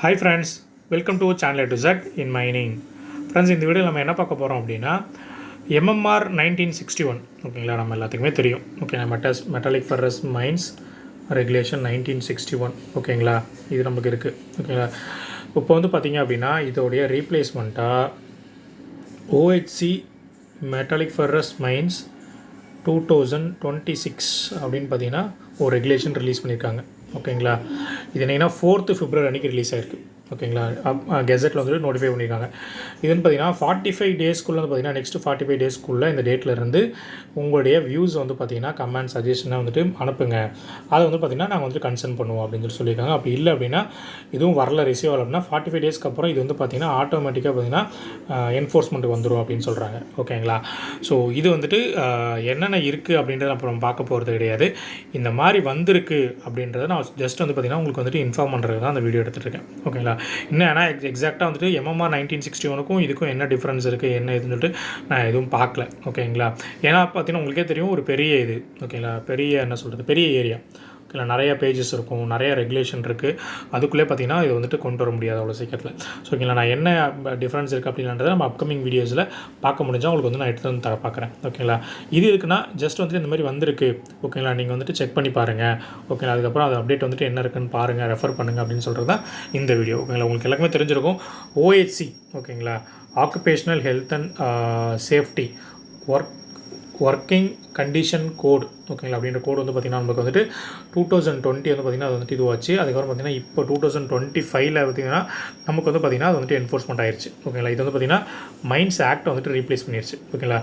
Hi friends, welcome to channel to Z in mining. Friends, இந்த வீடியோவில் நம்ம என்ன பார்க்க போகிறோம் அப்படின்னா MMR 1961 ஓகேங்களா, நம்ம எல்லாத்துக்குமே தெரியும். Okay, metallic ferrous mines regulation 1961 ஓகேங்களா, இது நமக்கு இருக்குது. ஓகேங்களா, இப்போ வந்து பார்த்திங்க அப்படின்னா இதோடைய ரீப்ளேஸ்மெண்ட்டாக OHC மெட்டாலிக் ஃபெரஸ் மைன்ஸ் 2026 அப்படின்னு பார்த்தீங்கன்னா ஒரு ரெகுலேஷன் ரிலீஸ் பண்ணியிருக்காங்க. ஓகேங்களா, இது என்னென்னா 4th February அன்றைக்கி ரிலீஸ் ஆகிருக்கு. ஓகேங்களா, கெசட்டில் வந்துட்டு நோட்டிஃபை பண்ணியிருக்காங்க. இதுன்னு பார்த்தீங்கன்னா 45 டேஸ்க்குள்ளே வந்து பார்த்திங்கன்னா நெக்ஸ்ட்டு 45 டேஸ்க்குள்ளே இந்த டேட்டில் இருந்து உங்களுடைய வியூஸ் வந்து பார்த்திங்கன்னா கமெண்ட் சஜஷனாக வந்துட்டு அனுப்புங்க. அதை வந்து பார்த்திங்கன்னா நாங்கள் வந்துட்டு கன்சர்ன் பண்ணுவோம் அப்படின்னு சொல்லியிருக்காங்க. அப்படி இல்லை அப்படின்னா இதுவும் வரல ரிசீவ் ஆகல அப்படின்னா 45 டேஸ்க்கு அப்புறம் இது வந்து பார்த்திங்கன்னா ஆட்டோமேட்டிக்காக பார்த்திங்கன்னா என்ஃபோர்ஸ்மெண்ட்டுக்கு வந்துடும் அப்படின்னு சொல்கிறாங்க. ஓகேங்களா, ஸோ இது வந்துட்டு என்னென்ன இருக்குது அப்படின்றத அப்புறம் பார்க்க போகிறது கிடையாது. இந்த மாதிரி வந்திருக்கு அப்படின்றத நான் ஜஸ்ட் வந்து பார்த்திங்கன்னா உங்களுக்கு வந்துட்டு இன்ஃபார்ம் பண்ணுறது தான் அந்த வீடியோ எடுத்துகிட்டு இருக்கேன். ஓகேங்களா, என்னன்னா எக்ஸாக்டாக வந்துட்டு MMR 1961க்கும் இதுக்கும் என்ன டிஃப்ரென்ஸ் இருக்குது என்ன இதுன்னு சொல்லிட்டு நான் எதுவும் பார்க்கல. ஓகேங்களா, ஏன்னா பார்த்தீங்கன்னா உங்களுக்கே தெரியும் ஒரு பெரிய இது. ஓகேங்களா, பெரிய என்ன சொல்கிறது பெரிய ஏரியா. ஓகேங்களா, நிறையா பேஜஸ் இருக்கும், நிறையா ரெகுலேஷன் இருக்குது. அதுக்குள்ளே பார்த்திங்கன்னா இது வந்துட்டு கொண்டு வர முடியாது அவ்வளோ சீக்கிரத்தில். ஸோ ஓகேங்களா, நான் என்ன டிஃப்ரென்ஸ் இருக்குது அப்படின்றத நம்ம அப்கமிங் வீடியோஸில் பார்க்க முடிஞ்சால் உங்களுக்கு வந்து நான் எடுத்து வந்து தர பார்க்குறேன். ஓகேங்களா, இது இருக்குன்னா ஜஸ்ட் வந்துட்டு இந்த மாதிரி வந்திருக்கு. ஓகேங்களா, நீங்கள் வந்துட்டு செக் பண்ணி பாருங்கள். ஓகேங்களா, அதுக்கப்புறம் அது அப்டேட் வந்துட்டு என்ன இருக்குன்னு பாருங்கள், ரெஃபர் பண்ணுங்கள் அப்படின்னு சொல்கிறது தான் இந்த வீடியோ. ஓகேங்களா, உங்களுக்கு எல்லாருக்குமே தெரிஞ்சிருக்கும் OHC. ஓகேங்களா, occupational health and safety working condition code. ஓகேங்களா, அப்படின்ற கோடு வந்து பார்த்திங்கன்னா நமக்கு வந்துட்டு 2020 வந்து பார்த்திங்கன்னா அது வந்துட்டு இதுவாச்சு. அதுக்கப்புறம் பார்த்திங்கன்னா இப்போ 2025 பார்த்திங்கன்னா நமக்கு வந்து பார்த்திங்கன்னா அது வந்துட்டு என்ஃபோர்ஸ்மெண்ட் ஆயிடுச்சு. ஓகேங்களா, இது வந்து பார்த்திங்கன்னா மைன்ஸ் ஆக்ட் வந்துட்டு ரீப்ளேஸ் பண்ணிடுச்சு. ஓகேங்களா,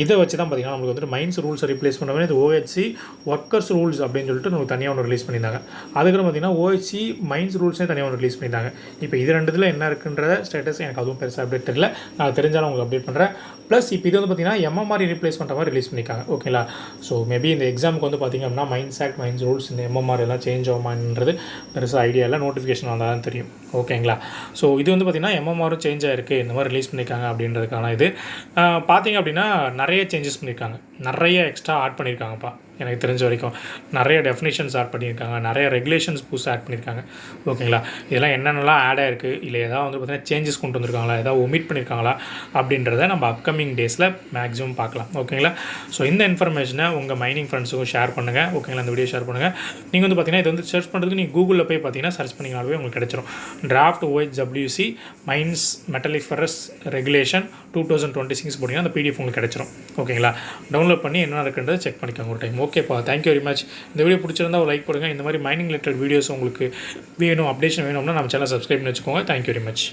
இதை வச்சு தான் பார்த்திங்கன்னா நமக்கு வந்துட்டு மைன்ஸ் ரூல்ஸை ரீப்ளேஸ் பண்ணவே இது OHC ஒர்க்கர்ஸ் ரூல்ஸ் அப்படின்னு சொல்லிட்டு நமக்கு தனியாக ஒன்று ரிலீஸ் பண்ணியிருந்தாங்க. அதுக்கப்புறம் பார்த்திங்கன்னா OHC மைன்ஸ் ரூல்ஸே தனியாக ஒன்று ரிலீஸ் பண்ணியிருந்தாங்க. இப்போ இது ரெண்டுத்தில் என்ன இருக்குன்ற ஸ்டேட்டஸ் எனக்கு அதுவும் பெருசாக அப்டேட் தெரியல. நான் தெரிஞ்சாலும் உங்களுக்கு அப்டேட் பண்ணுறேன். ப்ளஸ் இப்போ இது வந்து பார்த்திங்கன்னா MMR ரீப்ளேஸ் பண்ணுற மாதிரி ரிலீஸ் பண்ணியிருக்காங்க. ஓகேங்களா, ஸோ மேபி இந்த எக்ஸாமுக்கு வந்து பார்த்திங்க அப்படின்னா மைன்ஸ் ஆக்ட் மைன்ஸ் ரூல்ஸ் இந்த MMR எல்லாம் சேஞ்ச் ஆகுமான்றது பெருசாக ஐடியா இல்லை. நோட்டிஃபிகேஷன் வந்தால் தான் தெரியும். ஓகேங்களா, ஸோ இது வந்து பார்த்திங்கன்னா MMRம் சேஞ்ச் ஆகிருக்கு, இந்த மாதிரி ரிலீஸ் பண்ணியிருக்காங்க அப்படின்றதுக்கான இது பார்த்திங்க அப்படின்னா நிறைய சேஞ்சஸ் பண்ணியிருக்காங்க, நிறைய எக்ஸ்ட்ரா ஆட் பண்ணியிருக்காங்கப்பா. எனக்கு தெரிஞ்ச வரைக்கும் நிறைய டெஃபினேஷன்ஸ் ஆட் பண்ணியிருக்காங்க, நிறைய ரெகுலேஷன்ஸ் புதுசாக ஆட் பண்ணியிருக்காங்க. ஓகேங்களா, இதெல்லாம் என்னென்னலாம் ஆட் ஆகிருக்கு, இல்லை ஏதாவது வந்து பார்த்திங்கன்னா சேஞ்சஸ் கொண்டு வந்திருக்காங்களா, ஏதாவது ஒமிட் பண்ணியிருக்காங்களா அப்படின்றத நம்ம அப்கமிங் டேஸில் மேக்ஸிமம் பார்க்கலாம். ஓகேங்களா, ஸோ இந்த இன்ஃபர்மேஷனை உங்கள் மைனிங் ஃப்ரெண்ட்ஸுக்கும் ஷேர் பண்ணுங்கள். ஓகேங்களா, இந்த வீடியோ ஷேர் பண்ணுங்கள். நீங்கள் வந்து பார்த்திங்கன்னா இது வந்து சர்ச் பண்ணுறதுக்கு நீங்கள் கூகுளில் போய் பார்த்தீங்கன்னா சர்ச் பண்ணிங்கனாலே உங்களுக்கு கிடச்சிரும். Draft OHWC mines metallic ferrous regulation 2026 போட்டிங்கன்னா அந்த PDF உங்களுக்கு கிடச்சிரும். ஓகேங்களா, டவுன்லோட் பண்ணி என்ன இருக்குன்றதை செக் பண்ணிக்கோங்க ஒரு டைம். ஓகேப்பா, தேங்க்யூ வெரி மச். இந்த வீடியோ பிடிச்சிருந்தா ஒரு லைக் போடுங்க. இந்த மாதிரி மைனிங் ரிலேட்டட் வீடியோஸ் உங்களுக்கு வேணும், அப்டேஷன் வேணும்னா நம்ம சேனல் சப்ஸ்கிரைப் பண்ணி வச்சுக்கோங்க. Thank you very much.